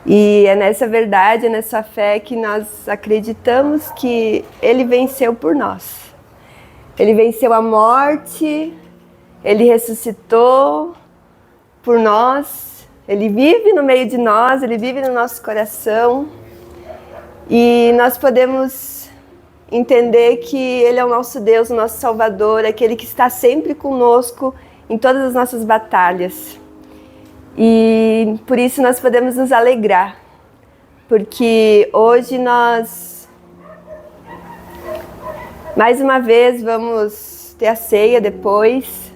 E é nessa verdade, é nessa fé que nós acreditamos que Ele venceu por nós. Ele venceu a morte, Ele ressuscitou por nós, Ele vive no meio de nós, Ele vive no nosso coração. E nós podemos entender que Ele é o nosso Deus, o nosso Salvador, aquele que está sempre conosco em todas as nossas batalhas. E por isso nós podemos nos alegrar, porque hoje nós, mais uma vez, vamos ter a ceia depois.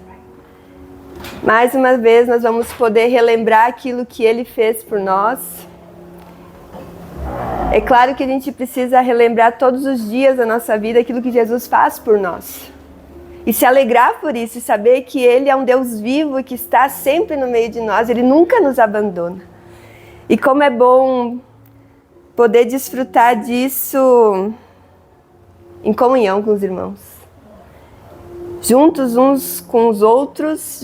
Mais uma vez nós vamos poder relembrar aquilo que Ele fez por nós. É claro que a gente precisa relembrar todos os dias da nossa vida aquilo que Jesus faz por nós. E se alegrar por isso e saber que Ele é um Deus vivo e que está sempre no meio de nós. Ele nunca nos abandona. E como é bom poder desfrutar disso em comunhão com os irmãos. Juntos uns com os outros,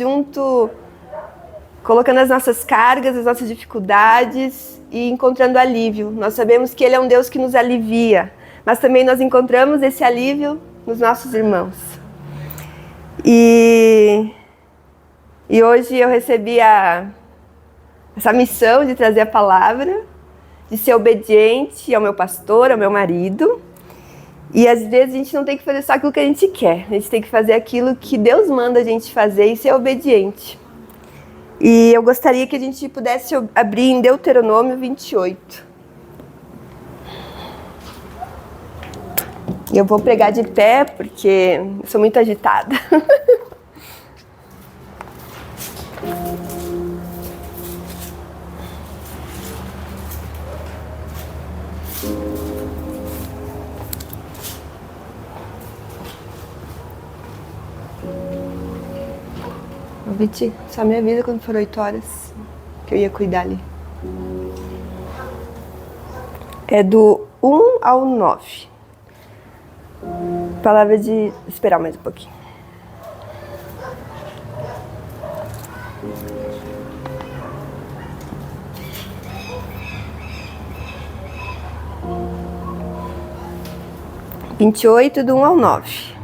colocando as nossas cargas, as nossas dificuldades e encontrando alívio. Nós sabemos que Ele é um Deus que nos alivia, mas também nós encontramos esse alívio nos nossos irmãos. E hoje eu recebi essa missão de trazer a palavra, de ser obediente ao meu pastor, ao meu marido. E às vezes a gente não tem que fazer só aquilo que a gente quer, a gente tem que fazer aquilo que Deus manda a gente fazer e ser obediente. E eu gostaria que a gente pudesse abrir em Deuteronômio 28. E eu vou pregar de pé porque eu sou muito agitada. Viti, só me avisa quando for 8 horas, que eu ia cuidar ali. É do 1 ao 9. Palavra de esperar mais um pouquinho. (28) do 1 ao 9.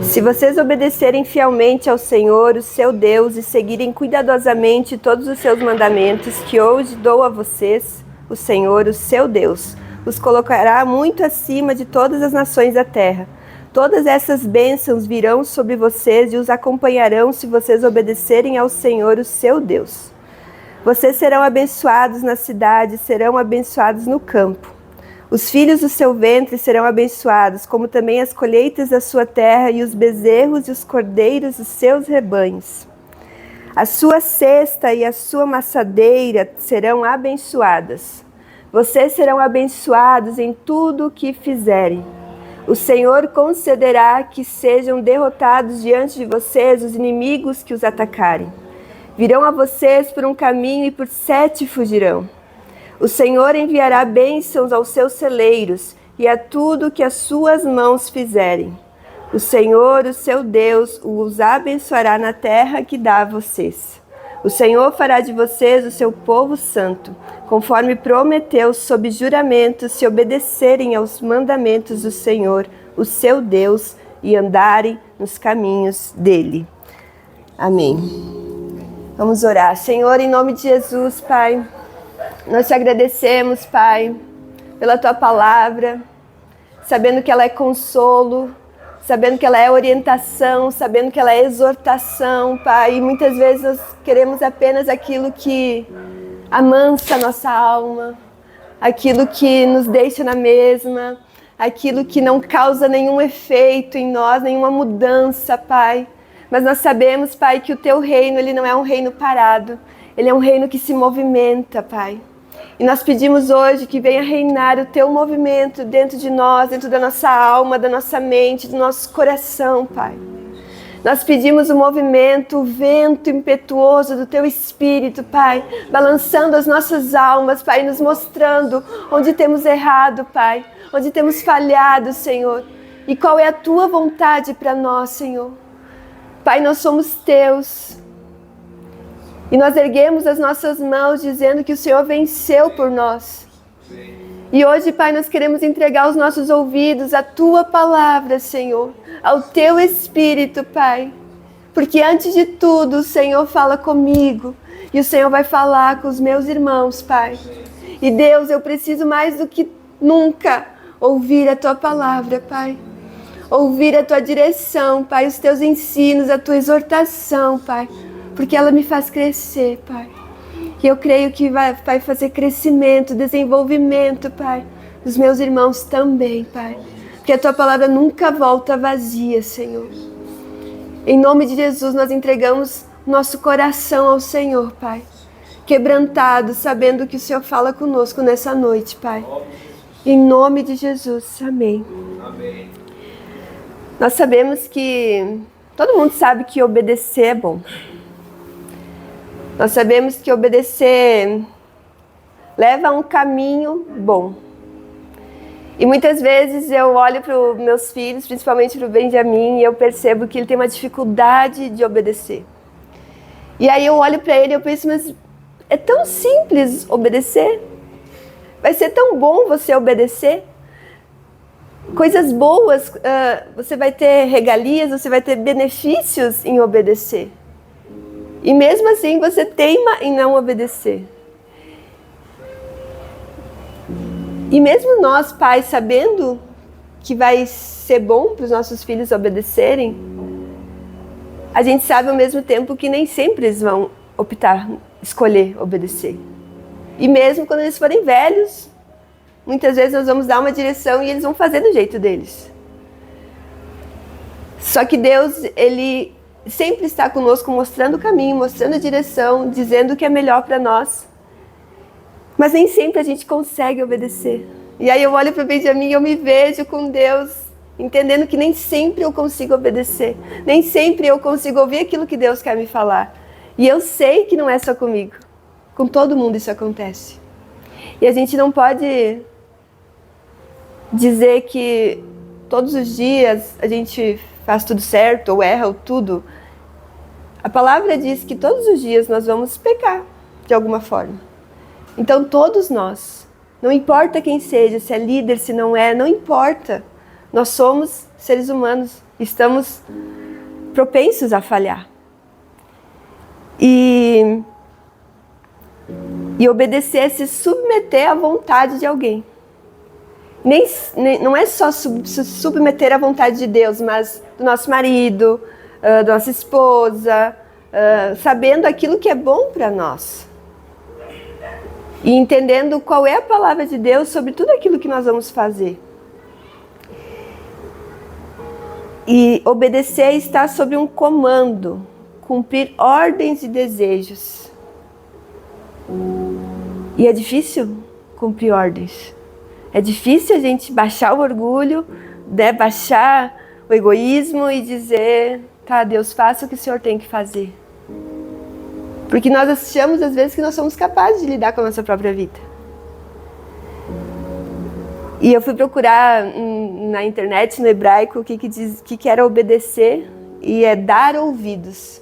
Se vocês obedecerem fielmente ao Senhor, o seu Deus, e seguirem cuidadosamente todos os seus mandamentos que hoje dou a vocês, o Senhor, o seu Deus, os colocará muito acima de todas as nações da terra. Todas essas bênçãos virão sobre vocês e os acompanharão se vocês obedecerem ao Senhor, o seu Deus. Vocês serão abençoados na cidade, serão abençoados no campo. Os filhos do seu ventre serão abençoados, como também as colheitas da sua terra e os bezerros e os cordeiros dos seus rebanhos. A sua cesta e a sua maçadeira serão abençoadas. Vocês serão abençoados em tudo o que fizerem. O Senhor concederá que sejam derrotados diante de vocês os inimigos que os atacarem. Virão a vocês por um caminho e por 7 fugirão. O Senhor enviará bênçãos aos seus celeiros e a tudo que as suas mãos fizerem. O Senhor, o seu Deus, os abençoará na terra que dá a vocês. O Senhor fará de vocês o seu povo santo, conforme prometeu sob juramento, se obedecerem aos mandamentos do Senhor, o seu Deus, e andarem nos caminhos dele. Amém. Vamos orar. Senhor, em nome de Jesus, Pai, nós te agradecemos, Pai, pela tua palavra, sabendo que ela é consolo, sabendo que ela é orientação, sabendo que ela é exortação, Pai. E muitas vezes nós queremos apenas aquilo que amansa a nossa alma, aquilo que nos deixa na mesma, aquilo que não causa nenhum efeito em nós, nenhuma mudança, Pai. Mas nós sabemos, Pai, que o teu reino, ele não é um reino parado, ele é um reino que se movimenta, Pai. E nós pedimos hoje que venha reinar o teu movimento dentro de nós, dentro da nossa alma, da nossa mente, do nosso coração, Pai. Nós pedimos o movimento, o vento impetuoso do teu Espírito, Pai, balançando as nossas almas, Pai, nos mostrando onde temos errado, Pai, onde temos falhado, Senhor. E qual é a tua vontade para nós, Senhor. Pai, nós somos teus. E nós erguemos as nossas mãos dizendo que o Senhor venceu por nós. E hoje, Pai, nós queremos entregar os nossos ouvidos à Tua palavra, Senhor, ao Teu Espírito, Pai. Porque antes de tudo, o Senhor fala comigo. E o Senhor vai falar com os meus irmãos, Pai. E Deus, eu preciso mais do que nunca ouvir a Tua palavra, Pai. Ouvir a Tua direção, Pai, os Teus ensinos, a Tua exortação, Pai. Porque ela me faz crescer, Pai. E eu creio que vai fazer crescimento, desenvolvimento, Pai, dos meus irmãos também, Pai. Porque a Tua palavra nunca volta vazia, Senhor. Em nome de Jesus, nós entregamos nosso coração ao Senhor, Pai. Quebrantado, sabendo que o Senhor fala conosco nessa noite, Pai. Em nome de Jesus, amém. Amém. Nós sabemos que todo mundo sabe que obedecer é bom. Nós sabemos que obedecer leva a um caminho bom. E muitas vezes eu olho para os meus filhos, principalmente para o Benjamin, e eu percebo que ele tem uma dificuldade de obedecer. E aí eu olho para ele e eu penso, mas é tão simples obedecer? Vai ser tão bom você obedecer? Coisas boas, você vai ter regalias, você vai ter benefícios em obedecer. E mesmo assim você teima em não obedecer. E mesmo nós, pais, sabendo que vai ser bom para os nossos filhos obedecerem, a gente sabe ao mesmo tempo que nem sempre eles vão escolher obedecer. E mesmo quando eles forem velhos, muitas vezes nós vamos dar uma direção e eles vão fazer do jeito deles. Só que Deus, Ele sempre está conosco, mostrando o caminho, mostrando a direção, dizendo o que é melhor para nós. Mas nem sempre a gente consegue obedecer. E aí eu olho para o Benjamin e eu me vejo com Deus, entendendo que nem sempre eu consigo obedecer. Nem sempre eu consigo ouvir aquilo que Deus quer me falar. E eu sei que não é só comigo. Com todo mundo isso acontece. E a gente não pode dizer que todos os dias a gente faz tudo certo, ou erra, ou tudo. A palavra diz que todos os dias nós vamos pecar, de alguma forma. Então todos nós, não importa quem seja, se é líder, se não é, não importa. Nós somos seres humanos, estamos propensos a falhar. E obedecer é se submeter à vontade de alguém. Não é só se submeter à vontade de Deus, mas do nosso marido, da nossa esposa, sabendo aquilo que é bom para nós. E entendendo qual é a palavra de Deus sobre tudo aquilo que nós vamos fazer. E obedecer é estar sob um comando, cumprir ordens e desejos. E é difícil cumprir ordens. É difícil a gente baixar o orgulho, né, baixar o egoísmo e dizer, tá, Deus, faça o que o Senhor tem que fazer. Porque nós achamos às vezes que nós somos capazes de lidar com a nossa própria vida. E eu fui procurar na internet, no hebraico, o que era obedecer, e é dar ouvidos.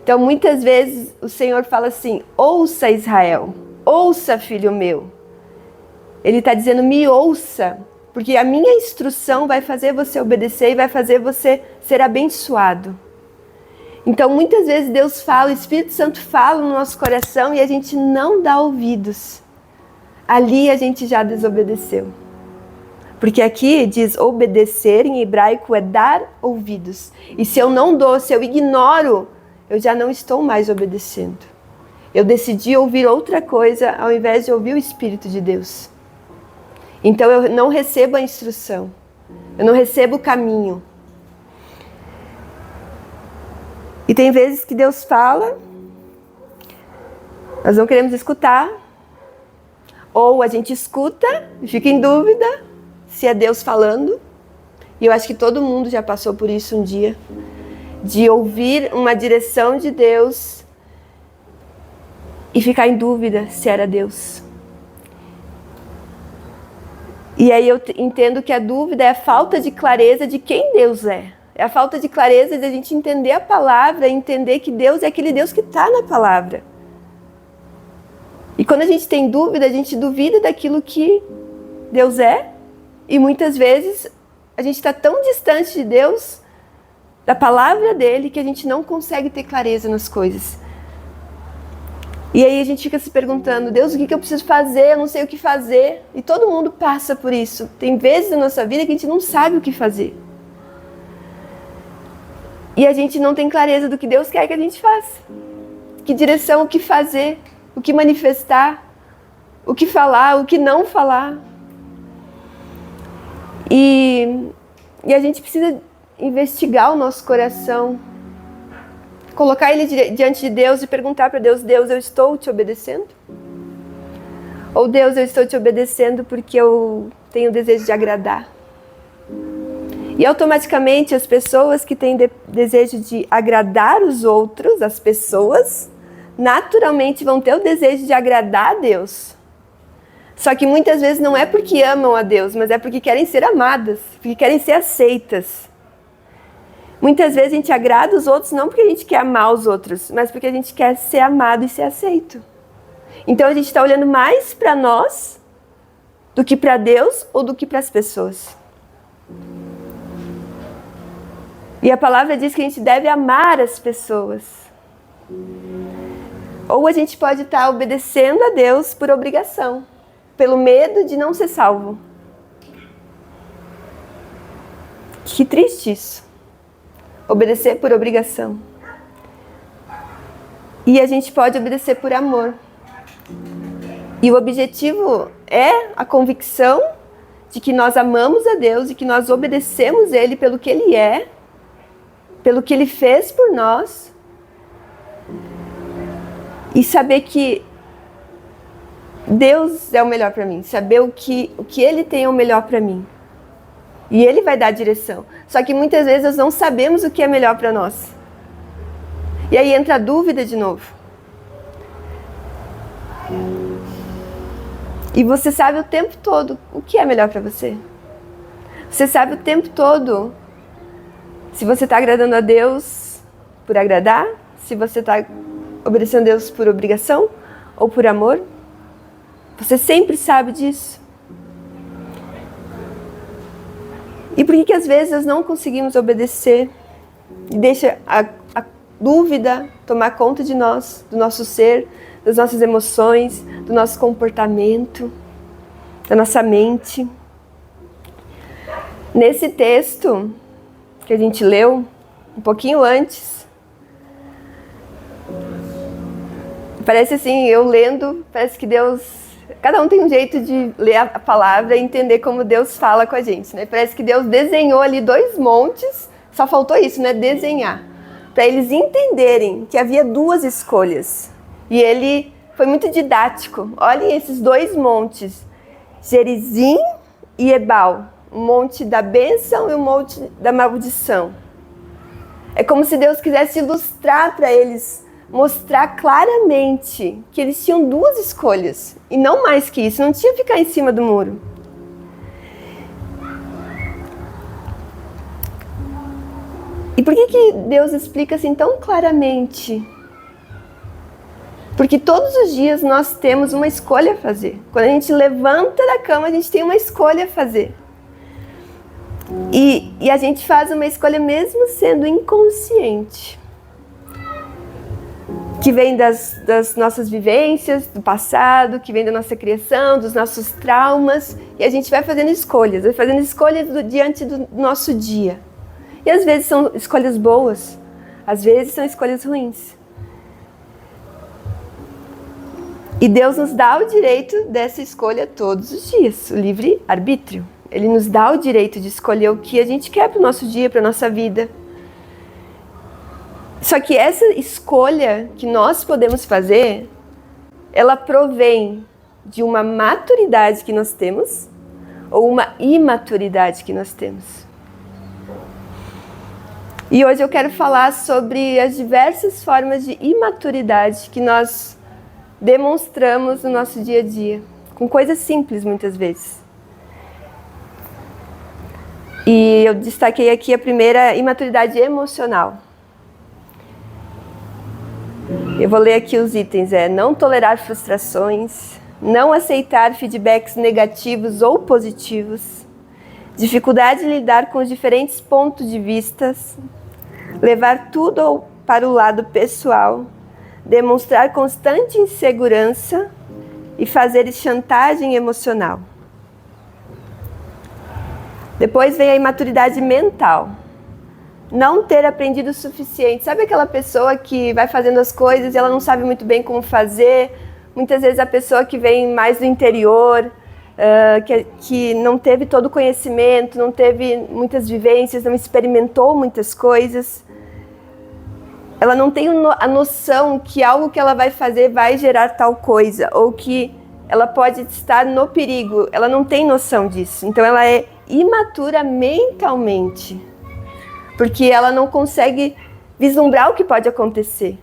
Então muitas vezes o Senhor fala assim, ouça Israel, ouça filho meu. Ele está dizendo, me ouça, porque a minha instrução vai fazer você obedecer e vai fazer você ser abençoado. Então, muitas vezes Deus fala, o Espírito Santo fala no nosso coração e a gente não dá ouvidos. Ali a gente já desobedeceu. Porque aqui diz obedecer, em hebraico é dar ouvidos. E se eu não dou, se eu ignoro, eu já não estou mais obedecendo. Eu decidi ouvir outra coisa ao invés de ouvir o Espírito de Deus. Então eu não recebo a instrução, eu não recebo o caminho. E tem vezes que Deus fala, nós não queremos escutar, ou a gente escuta e fica em dúvida se é Deus falando. E eu acho que todo mundo já passou por isso um dia, de ouvir uma direção de Deus e ficar em dúvida se era Deus. E aí eu entendo que a dúvida é a falta de clareza de quem Deus é. É a falta de clareza de a gente entender a palavra, entender que Deus é aquele Deus que está na palavra. E quando a gente tem dúvida, a gente duvida daquilo que Deus é. E muitas vezes a gente está tão distante de Deus, da palavra dele, que a gente não consegue ter clareza nas coisas. E aí a gente fica se perguntando, Deus, o que eu preciso fazer? Eu não sei o que fazer. E todo mundo passa por isso. Tem vezes na nossa vida que a gente não sabe o que fazer. E a gente não tem clareza do que Deus quer que a gente faça. Que direção, o que fazer, o que manifestar, o que falar, o que não falar. E a gente precisa investigar o nosso coração, colocar ele diante de Deus e perguntar para Deus, Deus, eu estou te obedecendo? Ou Deus, eu estou te obedecendo porque eu tenho desejo de agradar? E automaticamente as pessoas que têm desejo de agradar os outros, as pessoas, naturalmente vão ter o desejo de agradar a Deus. Só que muitas vezes não é porque amam a Deus, mas é porque querem ser amadas, porque querem ser aceitas. Muitas vezes a gente agrada os outros não porque a gente quer amar os outros, mas porque a gente quer ser amado e ser aceito. Então a gente está olhando mais para nós do que para Deus ou do que para as pessoas. E a palavra diz que a gente deve amar as pessoas. Ou a gente pode estar obedecendo a Deus por obrigação, pelo medo de não ser salvo. Que triste isso. Obedecer por obrigação. E a gente pode obedecer por amor. E o objetivo é a convicção de que nós amamos a Deus e que nós obedecemos Ele pelo que Ele é, pelo que Ele fez por nós. E saber que Deus é o melhor para mim. Saber o que Ele tem é o melhor para mim. E Ele vai dar a direção. Só que muitas vezes nós não sabemos o que é melhor para nós. E aí entra a dúvida de novo. E você sabe o tempo todo o que é melhor para você. Você sabe o tempo todo se você está agradando a Deus por agradar, se você está obedecendo a Deus por obrigação ou por amor. Você sempre sabe disso. E por que às vezes nós não conseguimos obedecer e deixa a dúvida tomar conta de nós, do nosso ser, das nossas emoções, do nosso comportamento, da nossa mente? Nesse texto que a gente leu, um pouquinho antes, parece assim, eu lendo, parece que Deus... Cada um tem um jeito de ler a palavra e entender como Deus fala com a gente, né? Parece que Deus desenhou ali 2 montes, só faltou isso, né? Desenhar. Para eles entenderem que havia 2 escolhas. E ele foi muito didático. Olhem esses 2 montes, Gerizim e Ebal. O monte da bênção e o monte da maldição. É como se Deus quisesse ilustrar para eles, mostrar claramente que eles tinham 2 escolhas. E não mais que isso, não tinha que ficar em cima do muro. E por que Deus explica assim tão claramente? Porque todos os dias nós temos uma escolha a fazer. Quando a gente levanta da cama, a gente tem uma escolha a fazer. E a gente faz uma escolha mesmo sendo inconsciente. Que vem das nossas vivências, do passado, que vem da nossa criação, dos nossos traumas. E a gente vai fazendo escolhas diante do nosso dia. E às vezes são escolhas boas, às vezes são escolhas ruins. E Deus nos dá o direito dessa escolha todos os dias, o livre-arbítrio. Ele nos dá o direito de escolher o que a gente quer para o nosso dia, para a nossa vida. Só que essa escolha que nós podemos fazer, ela provém de uma maturidade que nós temos ou uma imaturidade que nós temos. E hoje eu quero falar sobre as diversas formas de imaturidade que nós demonstramos no nosso dia a dia, com coisas simples muitas vezes. E eu destaquei aqui a primeira, imaturidade emocional. Eu vou ler aqui os itens. Não tolerar frustrações, não aceitar feedbacks negativos ou positivos, dificuldade em lidar com os diferentes pontos de vista, levar tudo para o lado pessoal, demonstrar constante insegurança e fazer chantagem emocional. Depois vem a imaturidade mental. Não ter aprendido o suficiente. Sabe aquela pessoa que vai fazendo as coisas e ela não sabe muito bem como fazer? Muitas vezes a pessoa que vem mais do interior, que não teve todo o conhecimento, não teve muitas vivências, não experimentou muitas coisas. Ela não tem a noção que algo que ela vai fazer vai gerar tal coisa, ou que ela pode estar no perigo. Ela não tem noção disso. Então ela é imatura mentalmente, porque ela não consegue vislumbrar o que pode acontecer.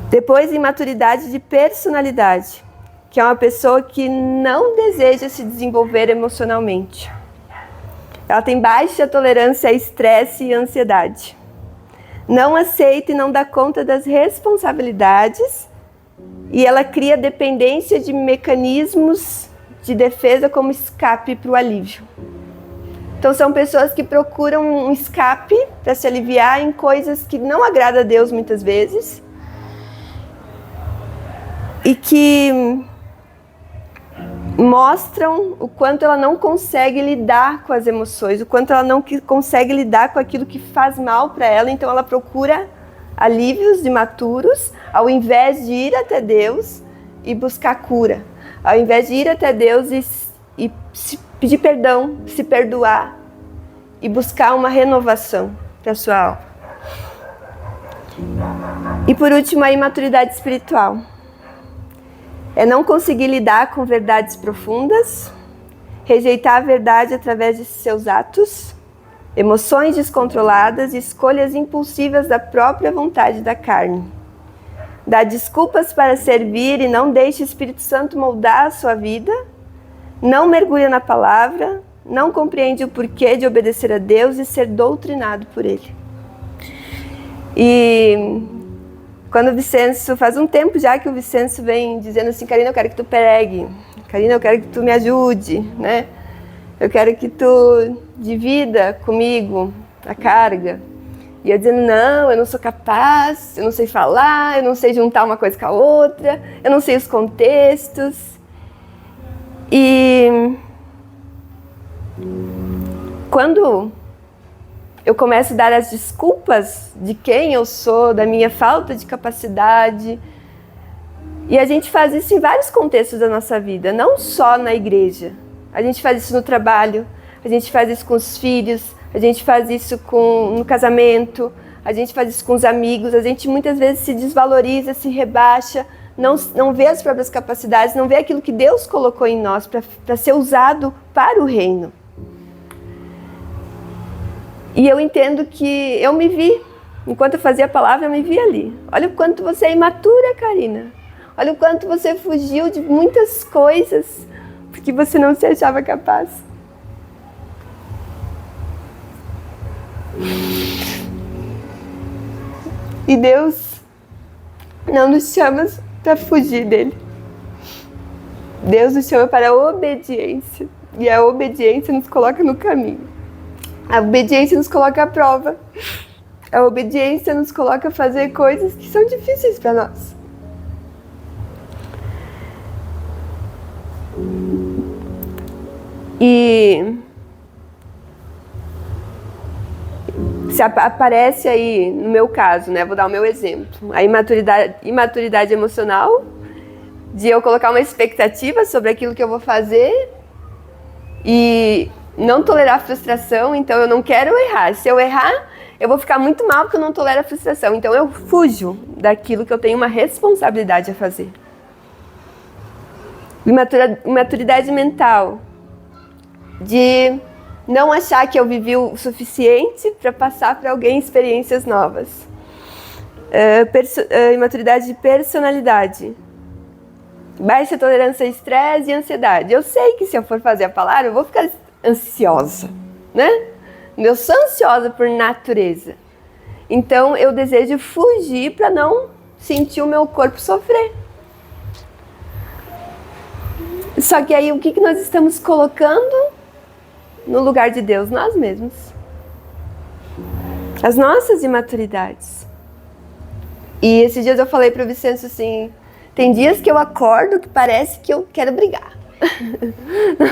Depois, imaturidade de personalidade, que é uma pessoa que não deseja se desenvolver emocionalmente. Ela tem baixa tolerância a estresse e ansiedade. Não aceita e não dá conta das responsabilidades, e ela cria dependência de mecanismos de defesa como escape para o alívio. Então são pessoas que procuram um escape para se aliviar em coisas que não agradam a Deus muitas vezes, e que mostram o quanto ela não consegue lidar com as emoções, o quanto ela não consegue lidar com aquilo que faz mal para ela. Então ela procura alívios imaturos, ao invés de ir até Deus e buscar cura, ao invés de ir até Deus e pedir perdão, se perdoar e buscar uma renovação para a sua alma. E por último, a imaturidade espiritual. É não conseguir lidar com verdades profundas, rejeitar a verdade através de seus atos, emoções descontroladas e escolhas impulsivas da própria vontade da carne. Dá desculpas para servir e não deixe o Espírito Santo moldar a sua vida, não mergulha na palavra, não compreende o porquê de obedecer a Deus e ser doutrinado por Ele. E quando o Vicenço, faz um tempo já que o Vicenço vem dizendo assim: Karina, eu quero que tu pregue, Karina, eu quero que tu me ajude, né? Eu quero que tu divida comigo a carga. E eu dizendo: não, eu não sou capaz, eu não sei falar, eu não sei juntar uma coisa com a outra, eu não sei os contextos. E quando eu começo a dar as desculpas de quem eu sou, da minha falta de capacidade, e a gente faz isso em vários contextos da nossa vida, não só na igreja. A gente faz isso no trabalho, a gente faz isso com os filhos, a gente faz isso no casamento, a gente faz isso com os amigos. A gente muitas vezes se desvaloriza, se rebaixa, não vê as próprias capacidades, não vê aquilo que Deus colocou em nós para ser usado para o reino. E eu entendo que eu me vi, enquanto eu fazia a palavra, eu me vi ali. Olha o quanto você é imatura, Karina. Olha o quanto você fugiu de muitas coisas porque você não se achava capaz. E Deus não nos chama para fugir dele. Deus nos chama para a obediência. E a obediência nos coloca no caminho. A obediência nos coloca à prova. A obediência nos coloca a fazer coisas que são difíceis para nós. E se aparece aí, no meu caso, né, vou dar o meu exemplo, a imaturidade emocional, de eu colocar uma expectativa sobre aquilo que eu vou fazer e não tolerar a frustração. Então eu não quero errar. Se eu errar, eu vou ficar muito mal porque eu não tolero a frustração. Então eu fujo daquilo que eu tenho uma responsabilidade a fazer. Imaturidade mental, de não achar que eu vivi o suficiente para passar para alguém experiências novas. Imaturidade de personalidade, baixa tolerância a estresse e ansiedade. Eu sei que se eu for fazer a palavra, eu vou ficar ansiosa, né? Eu sou ansiosa por natureza. Então eu desejo fugir para não sentir o meu corpo sofrer. Só que aí o que nós estamos colocando no lugar de Deus? Nós mesmos. As nossas imaturidades. E esses dias eu falei para o Vicente assim, tem dias que eu acordo que parece que eu quero brigar.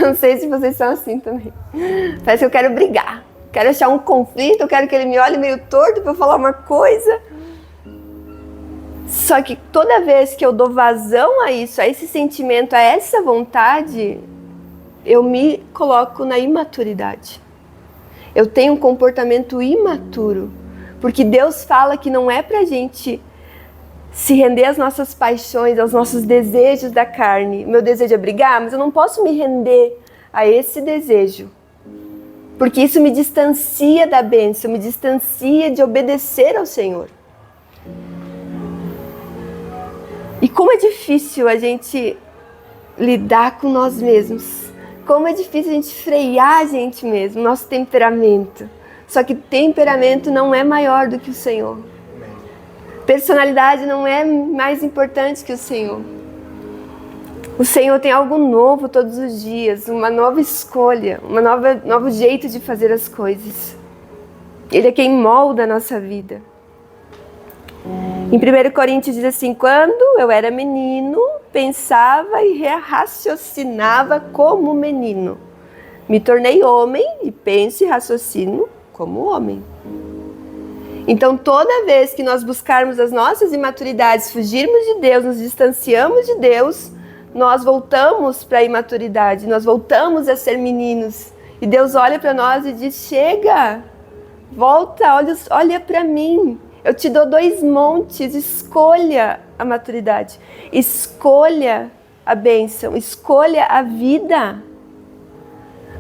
Não sei se vocês são assim também. Parece que eu quero brigar. Quero achar um conflito, eu quero que ele me olhe meio torto para eu falar uma coisa. Só que toda vez que eu dou vazão a isso, a esse sentimento, a essa vontade, eu me coloco na imaturidade. Eu tenho um comportamento imaturo. Porque Deus fala que não é pra gente se render às nossas paixões, aos nossos desejos da carne. Meu desejo é brigar, mas eu não posso me render a esse desejo. Porque isso me distancia da bênção, me distancia de obedecer ao Senhor. E como é difícil a gente lidar com nós mesmos. Como é difícil a gente frear a gente mesmo, nosso temperamento. Só que temperamento não é maior do que o Senhor. Personalidade não é mais importante que o Senhor. O Senhor tem algo novo todos os dias, uma nova escolha, novo jeito de fazer as coisas. Ele é quem molda a nossa vida. Em 1 Coríntios diz assim, quando eu era menino, pensava e raciocinava como menino. Me tornei homem e penso e raciocino como homem. Então, toda vez que nós buscarmos as nossas imaturidades, fugirmos de Deus, nos distanciamos de Deus, nós voltamos para a imaturidade, nós voltamos a ser meninos. E Deus olha para nós e diz, chega, volta, olha para mim. Eu te dou 2 montes, escolha a maturidade, escolha a bênção, escolha a vida.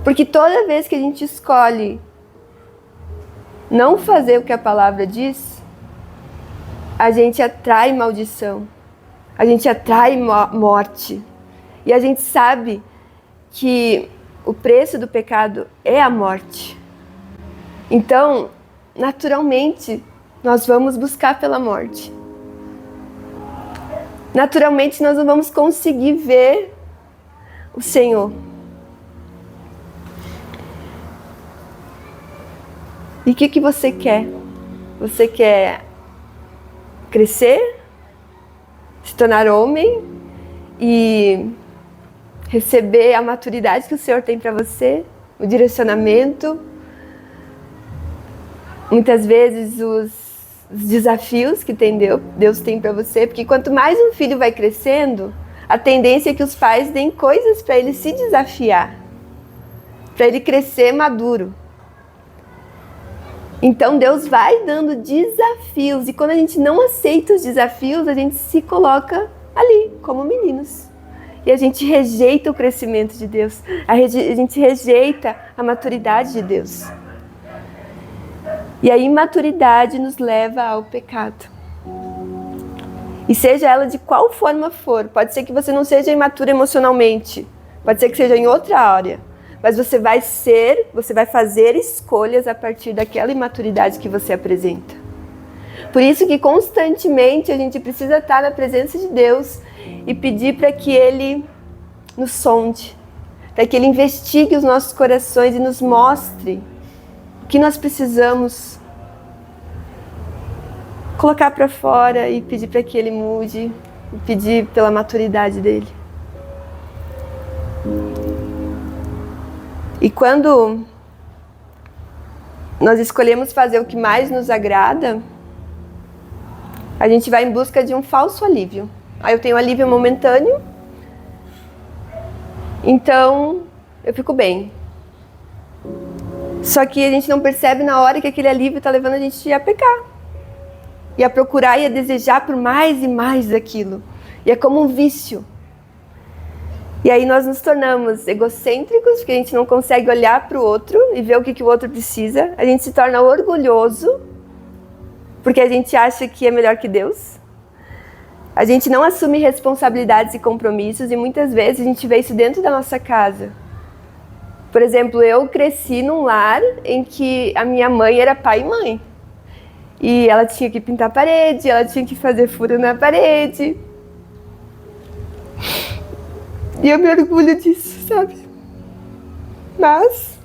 Porque toda vez que a gente escolhe não fazer o que a palavra diz, a gente atrai maldição, a gente atrai morte. E a gente sabe que o preço do pecado é a morte. Então, naturalmente, nós vamos buscar pela morte. Naturalmente, nós não vamos conseguir ver o Senhor. E o que você quer? Você quer crescer, se tornar homem e receber a maturidade que o Senhor tem para você, o direcionamento, muitas vezes os desafios que Deus tem para você, porque quanto mais um filho vai crescendo, a tendência é que os pais deem coisas para ele se desafiar, para ele crescer maduro. Então Deus vai dando desafios, e quando a gente não aceita os desafios, a gente se coloca ali, como meninos. E a gente rejeita o crescimento de Deus, a gente rejeita a maturidade de Deus. E a imaturidade nos leva ao pecado. E seja ela de qual forma for, pode ser que você não seja imaturo emocionalmente, pode ser que seja em outra área, mas você vai fazer escolhas a partir daquela imaturidade que você apresenta. Por isso que constantemente a gente precisa estar na presença de Deus e pedir para que Ele nos sonde, para que Ele investigue os nossos corações e nos mostre o que nós precisamos colocar para fora e pedir para que Ele mude, e pedir pela maturidade dEle. E quando nós escolhemos fazer o que mais nos agrada, a gente vai em busca de um falso alívio. Aí eu tenho alívio momentâneo, então eu fico bem. Só que a gente não percebe na hora que aquele alívio está levando a gente a pecar. E a procurar e a desejar por mais e mais daquilo. E é como um vício. E aí nós nos tornamos egocêntricos, porque a gente não consegue olhar para o outro e ver o que o outro precisa. A gente se torna orgulhoso, porque a gente acha que é melhor que Deus. A gente não assume responsabilidades e compromissos, e muitas vezes a gente vê isso dentro da nossa casa. Por exemplo, eu cresci num lar em que a minha mãe era pai e mãe. E ela tinha que pintar a parede, ela tinha que fazer furo na parede. E eu me orgulho disso, sabe? Mas,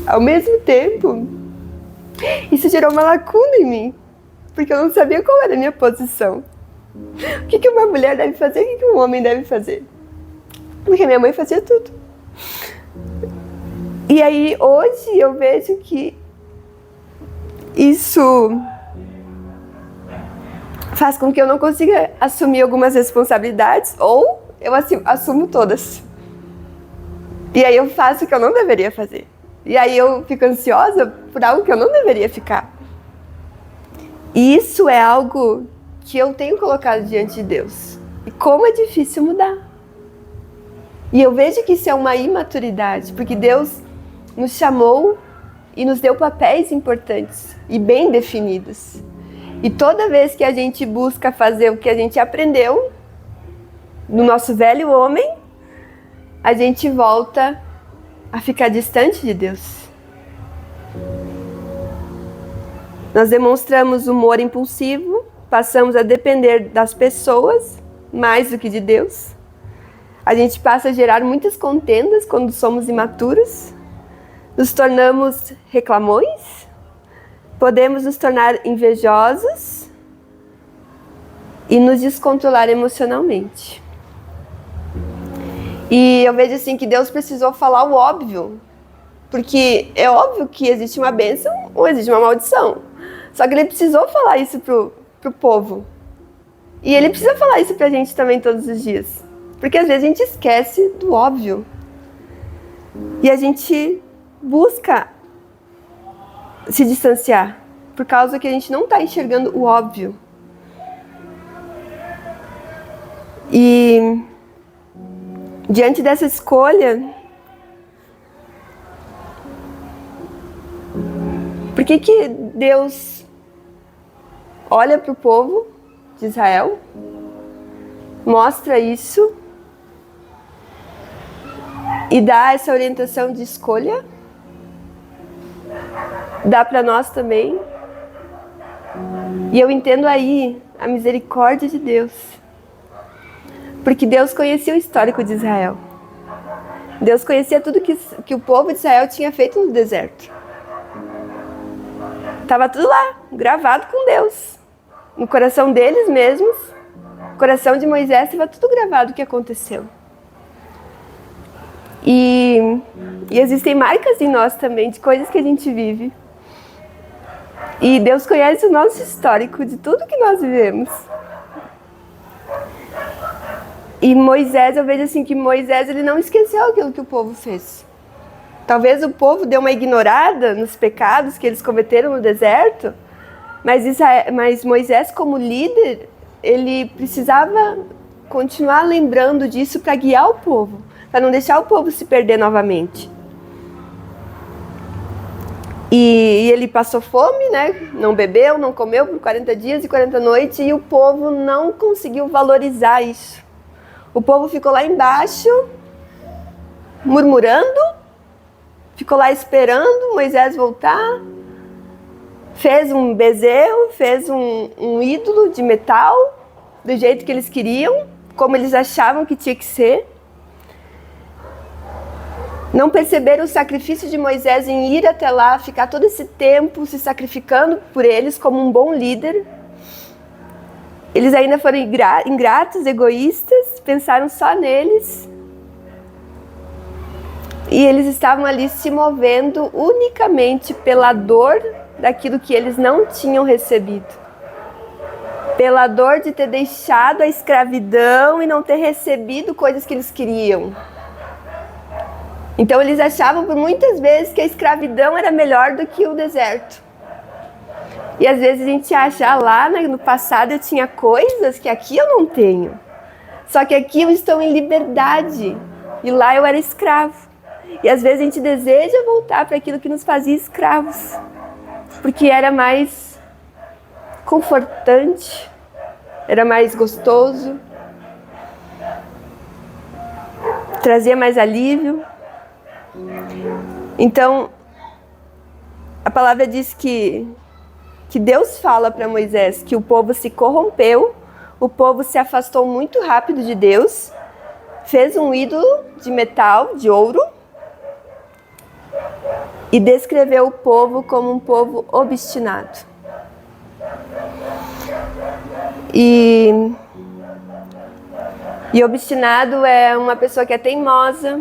ao mesmo tempo, isso gerou uma lacuna em mim. Porque eu não sabia qual era a minha posição. O que uma mulher deve fazer e o que um homem deve fazer. Porque minha mãe fazia tudo. E aí, hoje, eu vejo que isso faz com que eu não consiga assumir algumas responsabilidades, ou eu assumo todas. E aí eu faço o que eu não deveria fazer. E aí eu fico ansiosa por algo que eu não deveria ficar. E isso é algo que eu tenho colocado diante de Deus. E como é difícil mudar. E eu vejo que isso é uma imaturidade, porque Deus nos chamou e nos deu papéis importantes e bem definidos. E toda vez que a gente busca fazer o que a gente aprendeu no nosso velho homem, a gente volta a ficar distante de Deus. Nós demonstramos humor impulsivo, passamos a depender das pessoas mais do que de Deus. A gente passa a gerar muitas contendas quando somos imaturos. Nos tornamos reclamões. Podemos nos tornar invejosos e nos descontrolar emocionalmente. E eu vejo assim que Deus precisou falar o óbvio, porque é óbvio que existe uma bênção ou existe uma maldição. Só que ele precisou falar isso pro povo. E ele precisa falar isso pra gente também todos os dias. Porque às vezes a gente esquece do óbvio. E a gente busca se distanciar, por causa que a gente não está enxergando o óbvio. E diante dessa escolha, por que Deus olha para o povo de Israel, mostra isso e dá essa orientação de escolha? Dá para nós também. E eu entendo aí a misericórdia de Deus. Porque Deus conhecia o histórico de Israel. Deus conhecia tudo que o povo de Israel tinha feito no deserto. Estava tudo lá, gravado com Deus. No coração deles mesmos, no coração de Moisés, estava tudo gravado o que aconteceu. E existem marcas em nós também, de coisas que a gente vive. E Deus conhece o nosso histórico de tudo que nós vivemos. E Moisés, eu vejo assim que Moisés, ele não esqueceu aquilo que o povo fez. Talvez o povo deu uma ignorada nos pecados que eles cometeram no deserto, mas Moisés, como líder, ele precisava continuar lembrando disso para guiar o povo, para não deixar o povo se perder novamente. E ele passou fome, né? Não bebeu, não comeu por 40 dias e 40 noites, e o povo não conseguiu valorizar isso. O povo ficou lá embaixo, murmurando, ficou lá esperando Moisés voltar, fez um bezerro, fez um ídolo de metal, do jeito que eles queriam, como eles achavam que tinha que ser. Não perceberam o sacrifício de Moisés em ir até lá, ficar todo esse tempo se sacrificando por eles como um bom líder. Eles ainda foram ingratos, egoístas, pensaram só neles. E eles estavam ali se movendo unicamente pela dor daquilo que eles não tinham recebido. Pela dor de ter deixado a escravidão e não ter recebido coisas que eles queriam. Então eles achavam por muitas vezes que a escravidão era melhor do que o deserto. E às vezes a gente acha, lá no passado eu tinha coisas que aqui eu não tenho. Só que aqui eu estou em liberdade e lá eu era escravo. E às vezes a gente deseja voltar para aquilo que nos fazia escravos, porque era mais confortante, era mais gostoso, trazia mais alívio. Então, A palavra diz que Deus fala para Moisés que o povo se corrompeu, o povo se afastou muito rápido de Deus, fez um ídolo de metal, de ouro, e descreveu o povo como um povo obstinado. E obstinado é uma pessoa que é teimosa,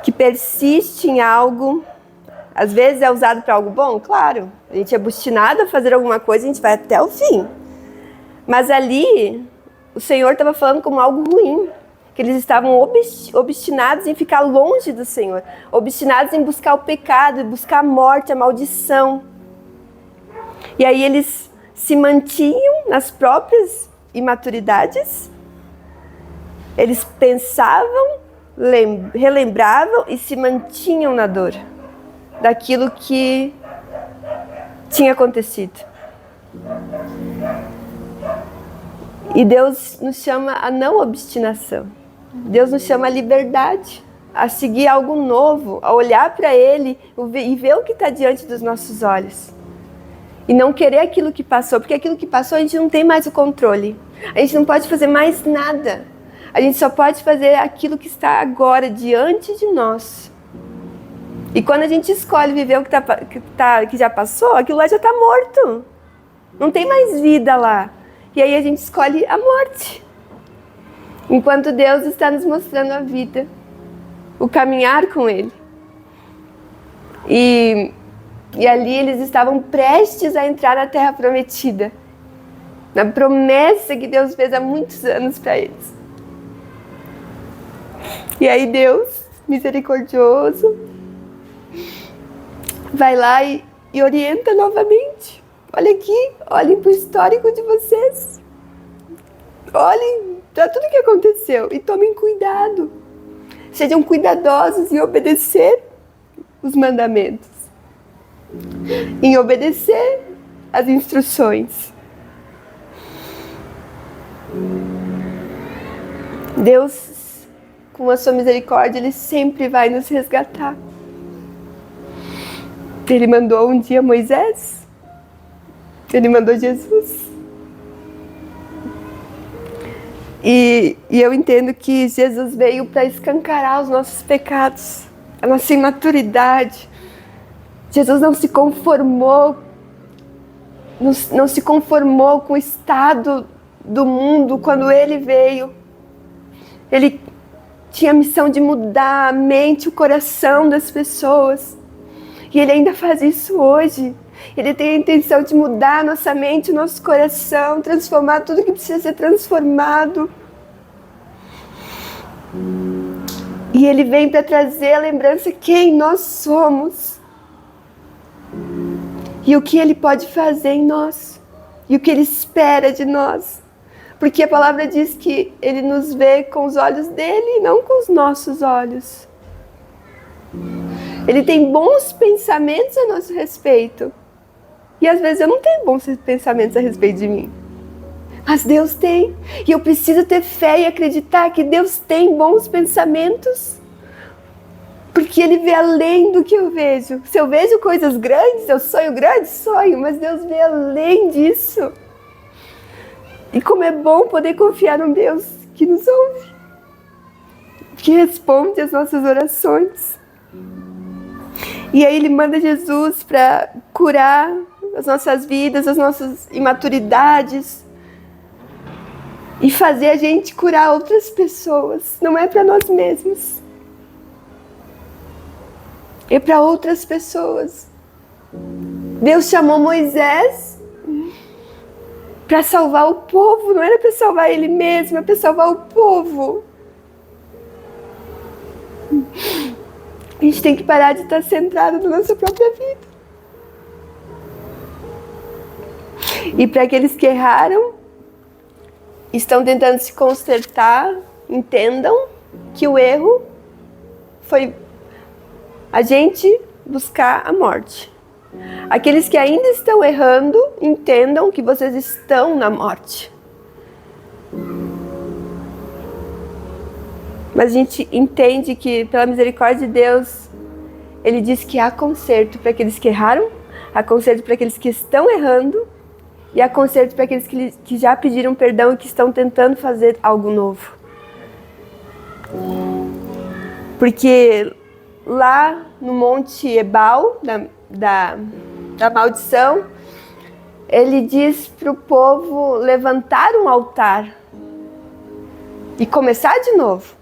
que persiste em algo. Às vezes é usado para algo bom, claro. A gente é obstinado a fazer alguma coisa, a gente vai até o fim. Mas ali, o Senhor estava falando como algo ruim. Que eles estavam obstinados em ficar longe do Senhor. Obstinados em buscar o pecado, em buscar a morte, a maldição. E aí eles se mantinham nas próprias imaturidades. Eles pensavam, relembravam e se mantinham na dor daquilo que tinha acontecido. E Deus nos chama a não obstinação. Deus nos chama a liberdade, a seguir algo novo, a olhar para Ele e ver o que está diante dos nossos olhos. E não querer aquilo que passou, porque aquilo que passou a gente não tem mais o controle. A gente não pode fazer mais nada. A gente só pode fazer aquilo que está agora diante de nós. E quando a gente escolhe viver o que já passou, aquilo lá já está morto. Não tem mais vida lá. E aí a gente escolhe a morte. Enquanto Deus está nos mostrando a vida. O caminhar com Ele. E ali eles estavam prestes a entrar na Terra Prometida. Na promessa que Deus fez há muitos anos para eles. E aí Deus, misericordioso, vai lá e orienta novamente. Olha aqui, olhem para o histórico de vocês. Olhem para tudo que aconteceu e tomem cuidado. Sejam cuidadosos em obedecer os mandamentos. Em obedecer as instruções. Deus, com a sua misericórdia, Ele sempre vai nos resgatar. Ele mandou um dia Moisés. Ele mandou Jesus. E eu entendo que Jesus veio para escancarar os nossos pecados, a nossa imaturidade. Jesus não se conformou com o estado do mundo quando Ele veio. Ele tinha a missão de mudar a mente, o coração das pessoas. E Ele ainda faz isso hoje. Ele tem a intenção de mudar a nossa mente, o nosso coração, transformar tudo que precisa ser transformado. E Ele vem para trazer a lembrança de quem nós somos. E o que Ele pode fazer em nós. E o que Ele espera de nós. Porque a palavra diz que Ele nos vê com os olhos dEle e não com os nossos olhos. Ele tem bons pensamentos a nosso respeito. E às vezes eu não tenho bons pensamentos a respeito de mim. Mas Deus tem. E eu preciso ter fé e acreditar que Deus tem bons pensamentos. Porque Ele vê além do que eu vejo. Se eu vejo coisas grandes, eu sonho grandes, sonho. Mas Deus vê além disso. E como é bom poder confiar num Deus que nos ouve. Que responde às nossas orações. E aí Ele manda Jesus para curar as nossas vidas, as nossas imaturidades. E fazer a gente curar outras pessoas. Não é para nós mesmos. É para outras pessoas. Deus chamou Moisés para salvar o povo. Não era para salvar Ele mesmo, é para salvar o povo. A gente tem que parar de estar centrado na nossa própria vida. E para aqueles que erraram, estão tentando se consertar, entendam que o erro foi a gente buscar a morte. Aqueles que ainda estão errando, entendam que vocês estão na morte. Mas a gente entende que, pela misericórdia de Deus, Ele diz que há conserto para aqueles que erraram Há conserto para aqueles que estão errando e há conserto para aqueles que já pediram perdão e que estão tentando fazer algo novo. Porque lá no Monte Ebal, da maldição, ele diz para o povo levantar um altar e começar de novo.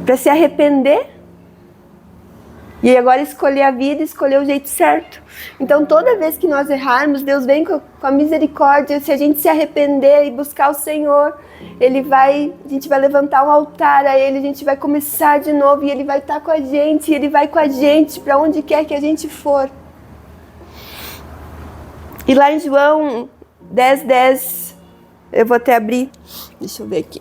Para se arrepender e agora escolher a vida, escolher o jeito certo. Então toda vez que nós errarmos, Deus vem com a misericórdia. Se a gente se arrepender e buscar o Senhor, a gente vai levantar um altar a Ele, a gente vai começar de novo e Ele vai estar com a gente, Ele vai com a gente para onde quer que a gente for. E lá em João 10:10, eu vou até abrir, deixa eu ver aqui.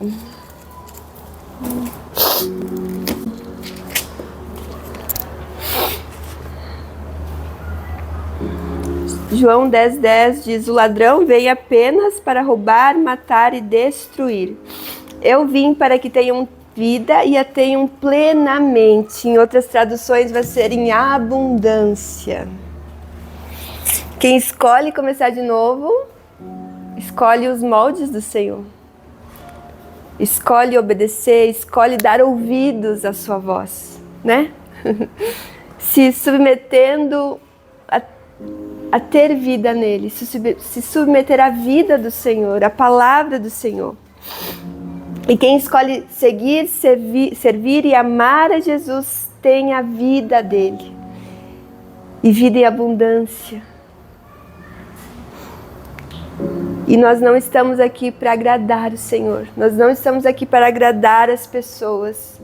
João 10:10 diz: o ladrão veio apenas para roubar, matar e destruir. Eu vim para que tenham vida e a tenham plenamente. Em outras traduções vai ser em abundância. Quem escolhe começar de novo, escolhe os moldes do Senhor. Escolhe obedecer, escolhe dar ouvidos à sua voz, né? Se submetendo a ter vida nele, se submeter à vida do Senhor, à palavra do Senhor. E quem escolhe seguir, servir e amar a Jesus tem a vida dele. E vida em abundância. E nós não estamos aqui para agradar o Senhor. Nós não estamos aqui para agradar as pessoas.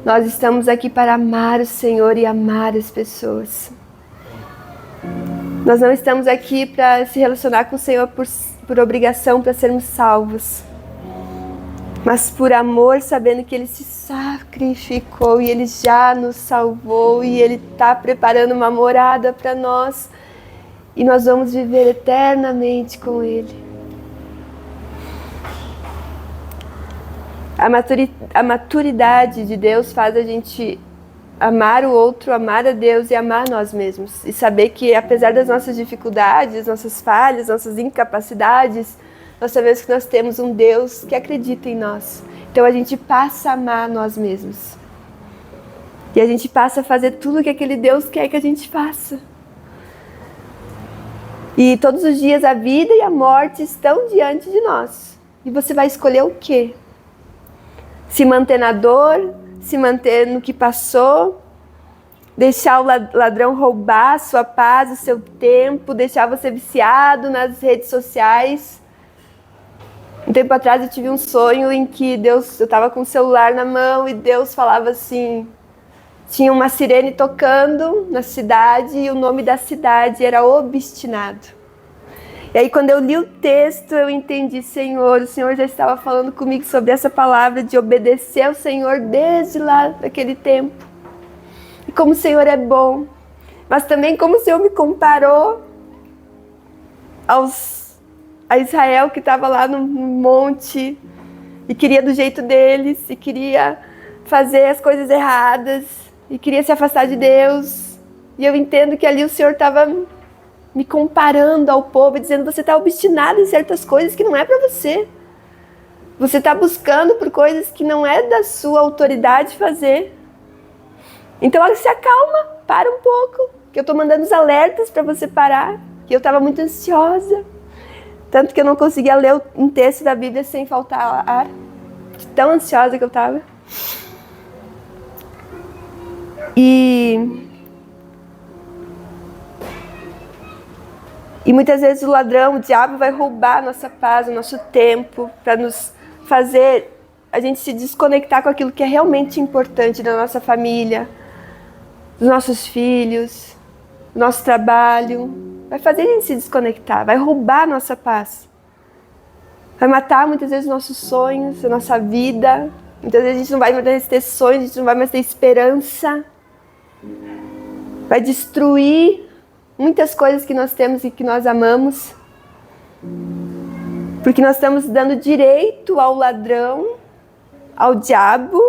Nós estamos aqui para amar o Senhor e amar as pessoas. Nós não estamos aqui para se relacionar com o Senhor por obrigação, para sermos salvos. Mas por amor, sabendo que Ele se sacrificou e Ele já nos salvou e Ele está preparando uma morada para nós. E nós vamos viver eternamente com Ele. A maturidade de Deus faz a gente amar o outro, amar a Deus e amar nós mesmos. E saber que apesar das nossas dificuldades, nossas falhas, nossas incapacidades, nós sabemos que nós temos um Deus que acredita em nós. Então a gente passa a amar nós mesmos. E a gente passa a fazer tudo que aquele Deus quer que a gente faça. E todos os dias a vida e a morte estão diante de nós. E você vai escolher o quê? Se manter na dor, se manter no que passou, deixar o ladrão roubar a sua paz, o seu tempo, deixar você viciado nas redes sociais. Um tempo atrás eu tive um sonho em que eu estava com o celular na mão e Deus falava assim, tinha uma sirene tocando na cidade e o nome da cidade era Obstinado. E aí quando eu li o texto eu entendi, Senhor, o Senhor já estava falando comigo sobre essa palavra de obedecer ao Senhor desde lá daquele tempo. E como o Senhor é bom, mas também como o Senhor me comparou a Israel que estava lá no monte e queria do jeito deles e queria fazer as coisas erradas e queria se afastar de Deus. E eu entendo que ali o Senhor estava me comparando ao povo, dizendo, você está obstinado em certas coisas que não é para você. Você está buscando por coisas que não é da sua autoridade fazer. Então se acalma, para um pouco, que eu estou mandando os alertas para você parar, que eu estava muito ansiosa. Tanto que eu não conseguia ler um texto da Bíblia sem faltar ar, de tão ansiosa que eu estava. E muitas vezes o ladrão, o diabo vai roubar a nossa paz, o nosso tempo, para nos fazer a gente se desconectar com aquilo que é realmente importante da nossa família, dos nossos filhos, do nosso trabalho. Vai fazer a gente se desconectar, vai roubar a nossa paz. Vai matar muitas vezes os nossos sonhos, a nossa vida. Muitas vezes a gente não vai mais ter sonhos, a gente não vai mais ter esperança. Vai destruir muitas coisas que nós temos e que nós amamos. Porque nós estamos dando direito ao ladrão, ao diabo,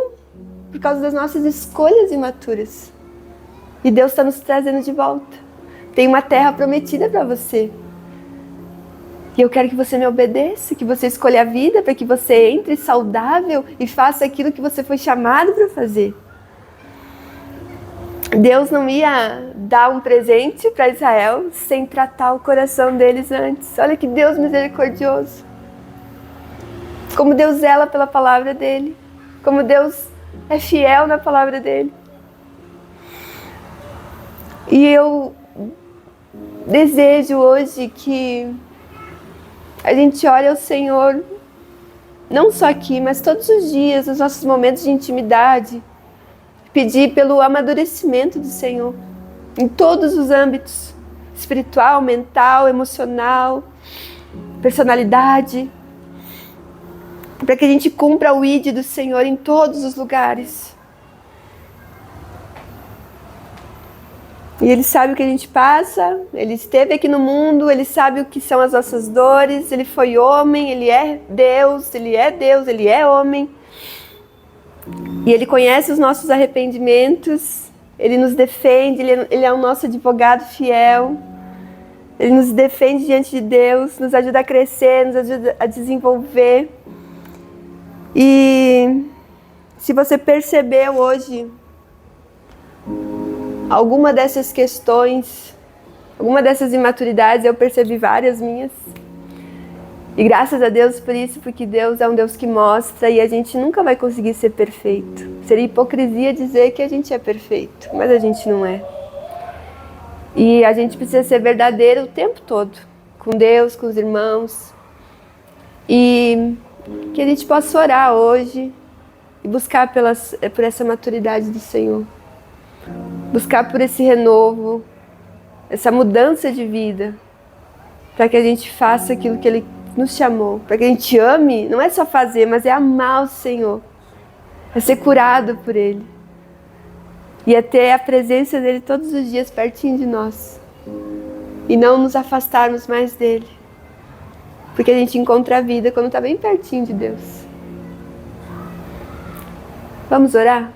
por causa das nossas escolhas imaturas. E Deus está nos trazendo de volta. Tem uma terra prometida para você. E eu quero que você me obedeça, que você escolha a vida para que você entre saudável e faça aquilo que você foi chamado para fazer. Deus não ia dar um presente para Israel sem tratar o coração deles antes. Olha que Deus misericordioso. Como Deus zela pela palavra dele. Como Deus é fiel na palavra dele. E eu desejo hoje que a gente olhe ao Senhor, não só aqui, mas todos os dias, nos nossos momentos de intimidade, pedir pelo amadurecimento do Senhor, em todos os âmbitos, espiritual, mental, emocional, personalidade, para que a gente cumpra o ID do Senhor em todos os lugares. E Ele sabe o que a gente passa, Ele esteve aqui no mundo, Ele sabe o que são as nossas dores, Ele foi homem, Ele é Deus, Ele é homem. E Ele conhece os nossos arrependimentos, Ele nos defende, Ele é o nosso advogado fiel. Ele nos defende diante de Deus, nos ajuda a crescer, nos ajuda a desenvolver. E se você percebeu hoje alguma dessas questões, alguma dessas imaturidades, eu percebi várias minhas. E graças a Deus por isso, porque Deus é um Deus que mostra e a gente nunca vai conseguir ser perfeito. Seria hipocrisia dizer que a gente é perfeito, mas a gente não é. E a gente precisa ser verdadeiro o tempo todo, com Deus, com os irmãos. E que a gente possa orar hoje e buscar por essa maturidade do Senhor. Buscar por esse renovo, essa mudança de vida, para que a gente faça aquilo que Ele nos chamou, para que a gente ame, não é só fazer, mas é amar o Senhor, é ser curado por Ele, e é ter a presença dEle todos os dias pertinho de nós, e não nos afastarmos mais dEle, porque a gente encontra a vida quando está bem pertinho de Deus. Vamos orar?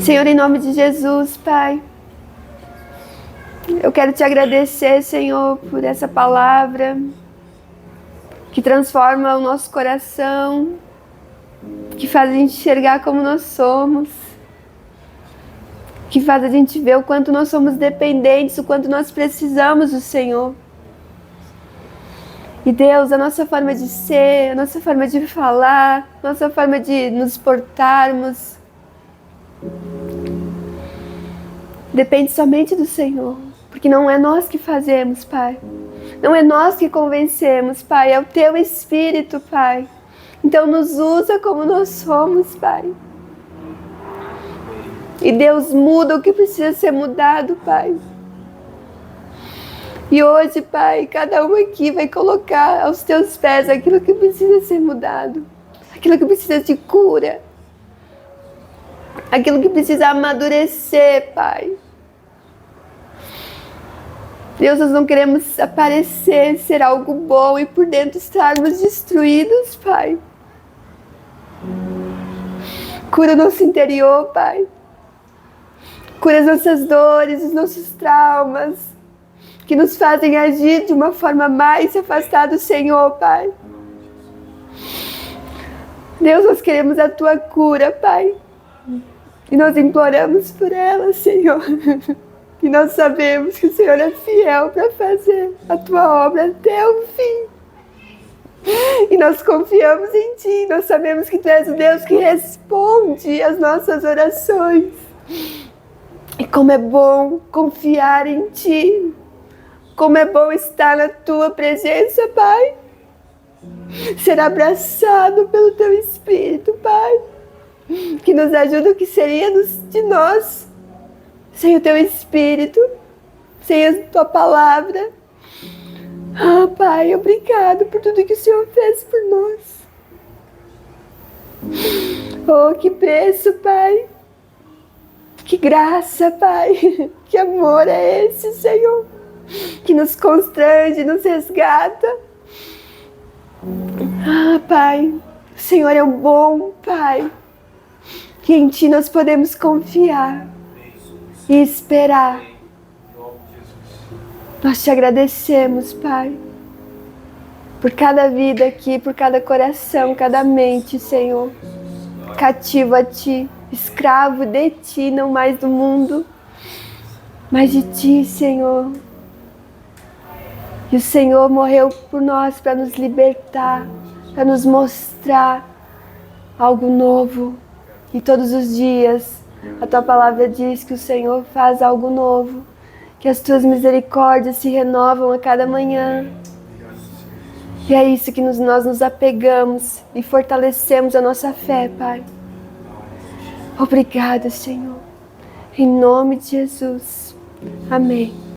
Senhor, em nome de Jesus, Pai, eu quero te agradecer, Senhor, por essa palavra que transforma o nosso coração, que faz a gente enxergar como nós somos, que faz a gente ver o quanto nós somos dependentes, o quanto nós precisamos do Senhor. E Deus, a nossa forma de ser, a nossa forma de falar, a nossa forma de nos portarmos, depende somente do Senhor, porque não é nós que fazemos, Pai. Não é nós que convencemos, Pai, é o Teu Espírito, Pai. Então nos usa como nós somos, Pai. E Deus muda o que precisa ser mudado, Pai. E hoje, Pai, cada um aqui vai colocar aos Teus pés aquilo que precisa ser mudado, aquilo que precisa de cura, aquilo que precisa amadurecer, Pai. Deus, nós não queremos aparecer, ser algo bom e por dentro estarmos destruídos, Pai. Cura o nosso interior, Pai. Cura as nossas dores, os nossos traumas, que nos fazem agir de uma forma mais afastada do Senhor, Pai. Deus, nós queremos a Tua cura, Pai. E nós imploramos por ela, Senhor. E nós sabemos que o Senhor é fiel para fazer a Tua obra até o fim. E nós confiamos em Ti. Nós sabemos que Tu és o Deus que responde às nossas orações. E como é bom confiar em Ti. Como é bom estar na Tua presença, Pai. Ser abraçado pelo Teu Espírito, Pai. Que nos ajuda o que seria de nós sem o Teu Espírito, sem a Tua Palavra. Ah, Pai, obrigado por tudo que o Senhor fez por nós. Oh, que preço, Pai. Que graça, Pai. Que amor é esse, Senhor, que nos constrange, nos resgata. Ah, Pai, o Senhor é um bom Pai. que em Ti nós podemos confiar e esperar. Nós Te agradecemos, Pai, por cada vida aqui, por cada coração, cada mente, Senhor, cativo a Ti, escravo de Ti, não mais do mundo, mas de Ti, Senhor. E o Senhor morreu por nós para nos libertar, para nos mostrar algo novo. E todos os dias a Tua palavra diz que o Senhor faz algo novo, que as Tuas misericórdias se renovam a cada manhã. E é isso que nós nos apegamos e fortalecemos a nossa fé, Pai. Obrigada, Senhor. Em nome de Jesus. Amém.